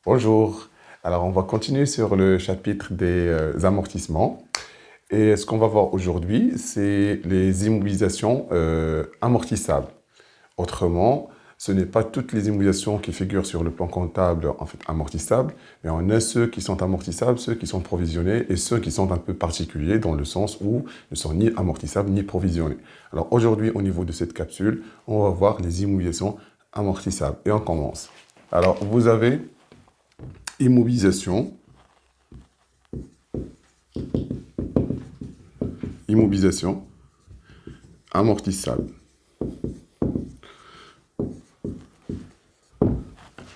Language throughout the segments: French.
Bonjour. Alors, on va continuer sur le chapitre des amortissements. Et ce qu'on va voir aujourd'hui, c'est les immobilisations amortissables. Autrement, ce n'est pas toutes les immobilisations qui figurent sur le plan comptable en fait amortissables, mais on a ceux qui sont amortissables, ceux qui sont provisionnés et ceux qui sont un peu particuliers dans le sens où ne sont ni amortissables ni provisionnés. Alors aujourd'hui, au niveau de cette capsule, on va voir les immobilisations amortissables. Et on commence. Alors, vous avez immobilisation, immobilisation amortissable.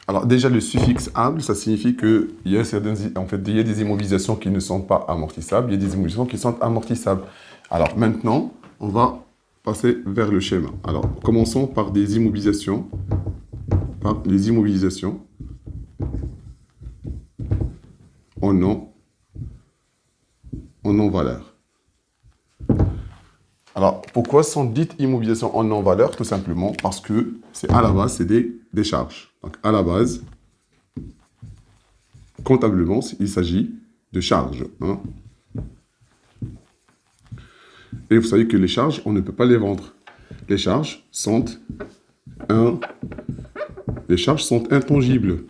Alors déjà le suffixe able, ça signifie qu'il y a il y a des immobilisations qui ne sont pas amortissables, il y a des immobilisations qui sont amortissables. Alors maintenant, on va passer vers le schéma. Alors commençons par des immobilisations, par les immobilisations en non-valeur. Alors, pourquoi sont dites immobilisations en non-valeur? Tout simplement parce que c'est à la base, c'est des charges. Donc, à la base, comptablement, il s'agit de charges. Hein. Et vous savez que les charges, on ne peut pas les vendre. Les charges sont, les charges sont intangibles.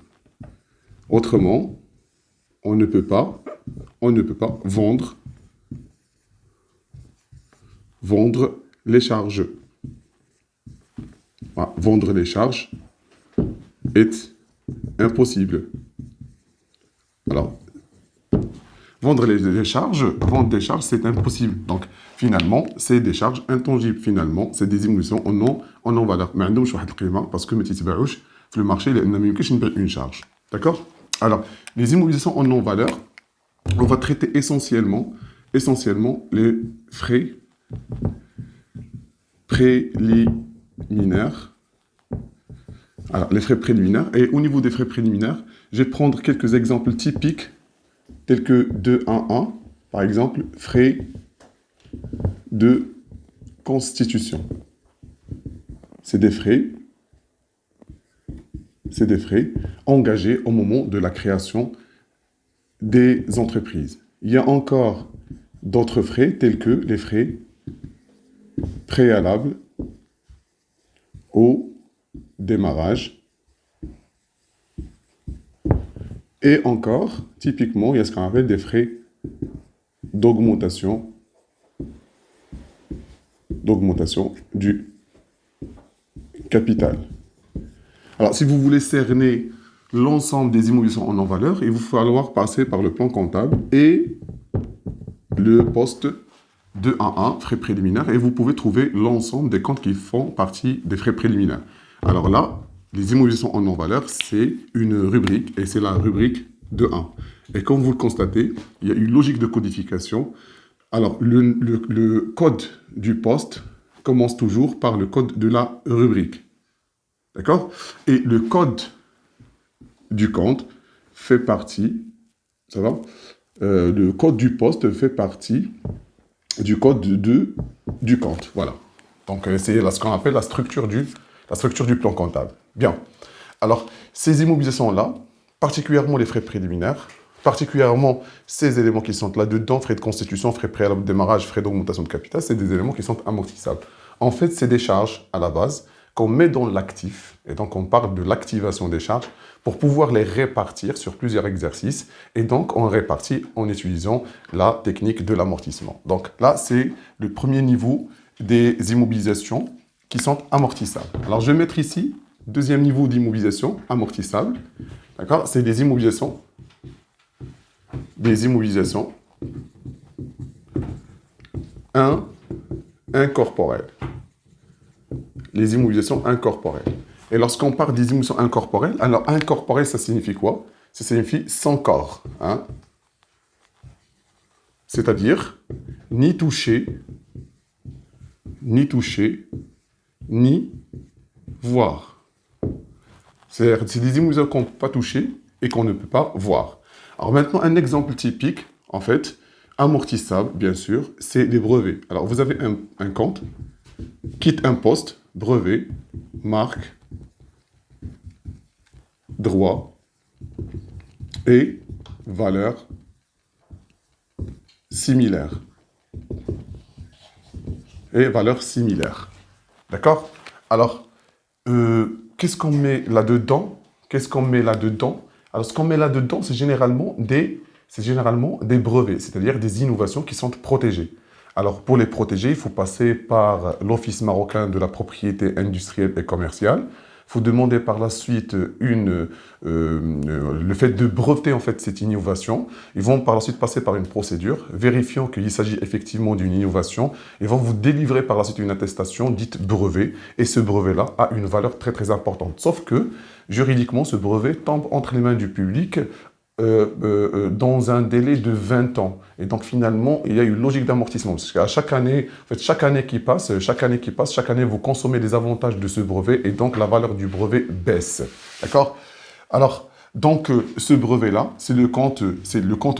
Autrement, on ne peut pas vendre les charges. Voilà, vendre les charges est impossible. Alors, vendre des charges, c'est impossible. Donc, finalement, c'est des charges intangibles. Finalement, c'est des immobilisations en non-valeur. Mais عندهمش واحد القيمة parce que ما تيتباعوش في le marché لأن ما يمكنش نبيع une charge. D'accord? Alors, les immobilisations en non-valeur, on va traiter essentiellement les frais préliminaires. Alors, les frais préliminaires. Et au niveau des frais préliminaires, je vais prendre quelques exemples typiques, tels que 2.1.1, par exemple, frais de constitution. C'est des frais engagés au moment de la création des entreprises. Il y a encore d'autres frais, tels que les frais préalables au démarrage. Et encore, typiquement, il y a ce qu'on appelle des frais d'augmentation du capital. Alors, si vous voulez cerner l'ensemble des immobilisations en non-valeur, il va falloir passer par le plan comptable et le poste 2.1.1, frais préliminaires, et vous pouvez trouver l'ensemble des comptes qui font partie des frais préliminaires. Alors là, les immobilisations en non-valeur, c'est une rubrique, et c'est la rubrique 2.1. Et comme vous le constatez, il y a une logique de codification. Alors, le code du poste commence toujours par le code de la rubrique. D'accord? Et le code du compte fait partie, ça va? Le code du poste fait partie du code du compte. Voilà. Donc, c'est ce qu'on appelle la structure du plan comptable. Bien. Alors, ces immobilisations-là, particulièrement les frais préliminaires, particulièrement ces éléments qui sont là-dedans, frais de constitution, frais préalables de démarrage, frais d'augmentation de capital, c'est des éléments qui sont amortissables. En fait, c'est des charges à la base qu'on met dans l'actif, et donc on parle de l'activation des charges, pour pouvoir les répartir sur plusieurs exercices, et donc on répartit en utilisant la technique de l'amortissement. Donc là, c'est le premier niveau des immobilisations qui sont amortissables. Alors je vais mettre ici, deuxième niveau d'immobilisation amortissable, d'accord? C'est des immobilisations incorporelles. Les immobilisations incorporelles. Et lorsqu'on parle des immobilisations incorporelles, alors incorporel, ça signifie quoi? Ça signifie sans corps. Hein? C'est-à-dire ni toucher, ni voir. C'est-à-dire c'est des immobilisations qu'on ne peut pas toucher et qu'on ne peut pas voir. Alors maintenant, un exemple typique, en fait, amortissable, bien sûr, c'est les brevets. Alors vous avez un compte, quitte un poste, brevet, marque, droit, et valeur similaire. Et valeur similaire. D'accord? Alors, qu'est-ce qu'on met là-dedans? Qu'est-ce qu'on met là-dedans? Alors, ce qu'on met là-dedans, c'est généralement des brevets, c'est-à-dire des innovations qui sont protégées. Alors, pour les protéger, il faut passer par l'Office marocain de la propriété industrielle et commerciale. Il faut demander par la suite le fait de breveter en fait cette innovation. Ils vont par la suite passer par une procédure, vérifiant qu'il s'agit effectivement d'une innovation. Ils vont vous délivrer par la suite une attestation dite brevet. Et ce brevet-là a une valeur très très importante. Sauf que, juridiquement, ce brevet tombe entre les mains du public dans un délai de 20 ans. Et donc, finalement, il y a une logique d'amortissement. Parce qu'à chaque année, en fait, chaque année qui passe, vous consommez les avantages de ce brevet et donc la valeur du brevet baisse. D'accord? Alors, donc, ce brevet-là, c'est le compte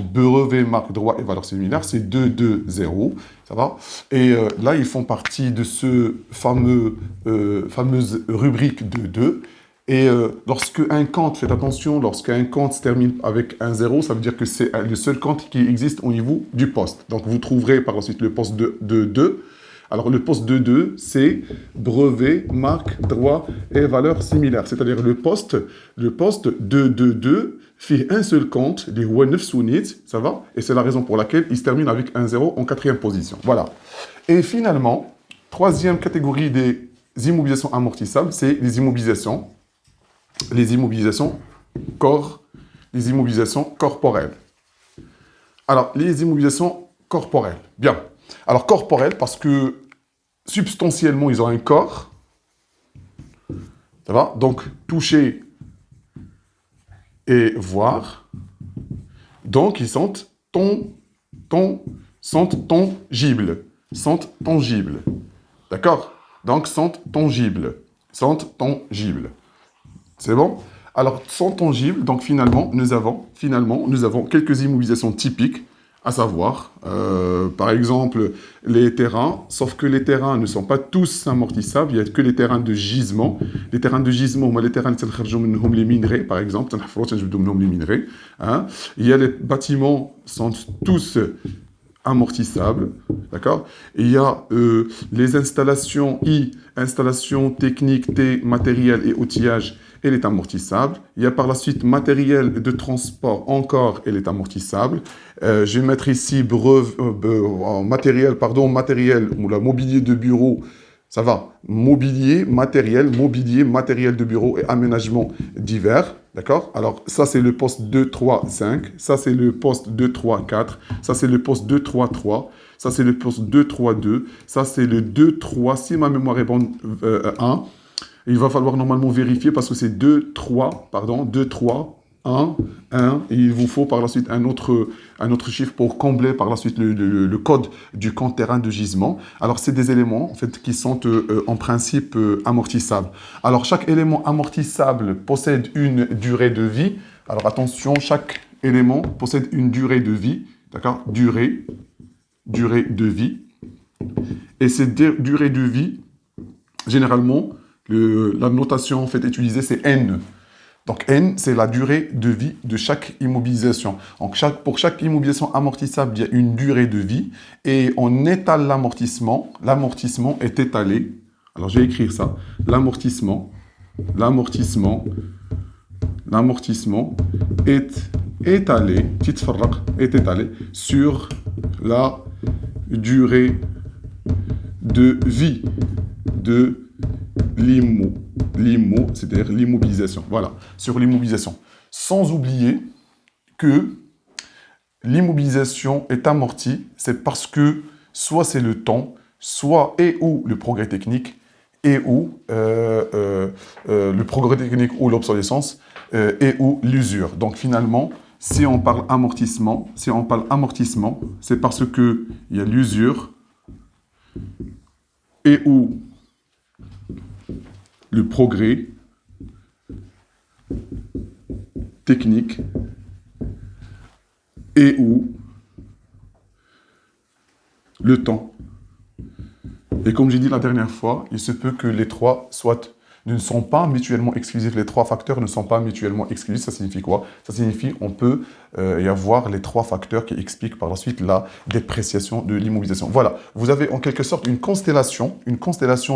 brevet, marque, droit et valeur similaire, c'est 220, ça va? Et là, ils font partie de ce fameuse rubrique de 2. Et lorsque un compte, faites attention, lorsqu'un compte se termine avec un 0, ça veut dire que c'est le seul compte qui existe au niveau du poste. Donc vous trouverez par la suite le poste de 2. Alors le poste de 2, c'est brevet, marque, droit et valeur similaire. C'est-à-dire le poste 222 fait un seul compte, les 9 sunnites, ça va? Et c'est la raison pour laquelle il se termine avec un 0 en 4e position. Voilà. Et finalement, troisième catégorie des immobilisations amortissables, c'est les immobilisations corporelles. Alors, les immobilisations corporelles. Bien. Alors, corporelles, parce que substantiellement, ils ont un corps. Ça va? Donc, toucher et voir. Donc, ils sont tangibles. Sont tangibles. D'accord? Donc, sont tangibles. C'est bon? Alors, sont tangibles, donc finalement, nous avons quelques immobilisations typiques, à savoir, par exemple, les terrains, sauf que les terrains ne sont pas tous amortissables, il n'y a que les terrains de gisement. Les terrains de gisement, les terrains qui les minerais, par exemple, les minerais. Hein. Il y a les bâtiments, sont tous amortissable, d'accord? Il y a les installations installations techniques, T, matériel et outillage, elle est amortissable. Il y a par la suite matériel de transport, encore, elle est amortissable. Je vais mettre ici matériel, ou la mobilier de bureau, ça va. Mobilier, matériel de bureau et aménagement divers. D'accord? Alors, ça, c'est le poste 2, 3, 5. Ça, c'est le poste 2, 3, 4. Ça, c'est le poste 2, 3, 3. Ça, c'est le poste 2, 3, 2. Ça, c'est le 2, 3. Si ma mémoire est bonne, 1. Il va falloir normalement vérifier parce que c'est 2, 3, 1, 1, et il vous faut par la suite un autre chiffre pour combler par la suite le code du compte terrain de gisement. Alors, c'est des éléments en fait, qui sont en principe amortissables. Alors, chaque élément amortissable possède une durée de vie. Alors, attention, chaque élément possède une durée de vie. D'accord? Durée de vie. Et cette durée de vie, généralement, la notation en fait, utilisée, c'est N. Donc, N, c'est la durée de vie de chaque immobilisation. Donc, pour chaque immobilisation amortissable, il y a une durée de vie. Et on étale l'amortissement. L'amortissement est étalé. Alors, je vais écrire ça. L'amortissement est étalé, est étalé sur la durée de vie de c'est-à-dire l'immobilisation. Voilà, sur l'immobilisation. Sans oublier que l'immobilisation est amortie, c'est parce que soit c'est le temps, soit et ou le progrès technique, et ou le progrès technique ou l'obsolescence, et ou l'usure. Donc finalement, si on parle amortissement, c'est parce que il y a l'usure et ou le progrès technique et ou le temps. Et comme j'ai dit la dernière fois, il se peut que les trois soient ne sont pas mutuellement exclusifs. Les trois facteurs ne sont pas mutuellement exclusifs. Ça signifie quoi? Ça signifie on peut y avoir les trois facteurs qui expliquent par la suite la dépréciation de l'immobilisation. Voilà, vous avez en quelque sorte une constellation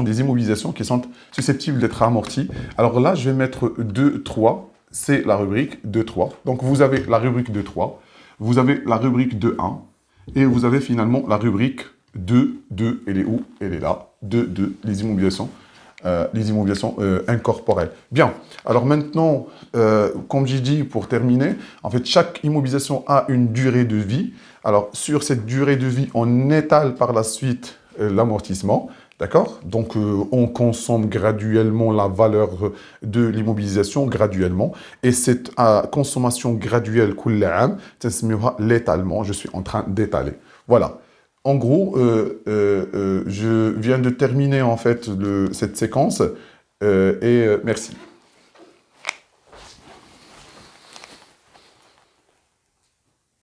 des immobilisations qui sont susceptibles d'être amorties. Alors là, je vais mettre 2, 3. C'est la rubrique 2, 3. Donc vous avez la rubrique 2, 3. Vous avez la rubrique 2, 1. Et vous avez finalement la rubrique 2, 2, elle est où? Elle est là. 2, 2, les immobilisations incorporelles. Bien, alors maintenant, comme j'ai dit pour terminer, en fait, chaque immobilisation a une durée de vie. Alors, sur cette durée de vie, on étale par la suite l'amortissement. D'accord? Donc, on consomme graduellement la valeur de l'immobilisation, graduellement. Et cette consommation graduelle, l'étalement, je suis en train d'étaler. Voilà. En gros, je viens de terminer en fait cette séquence et merci.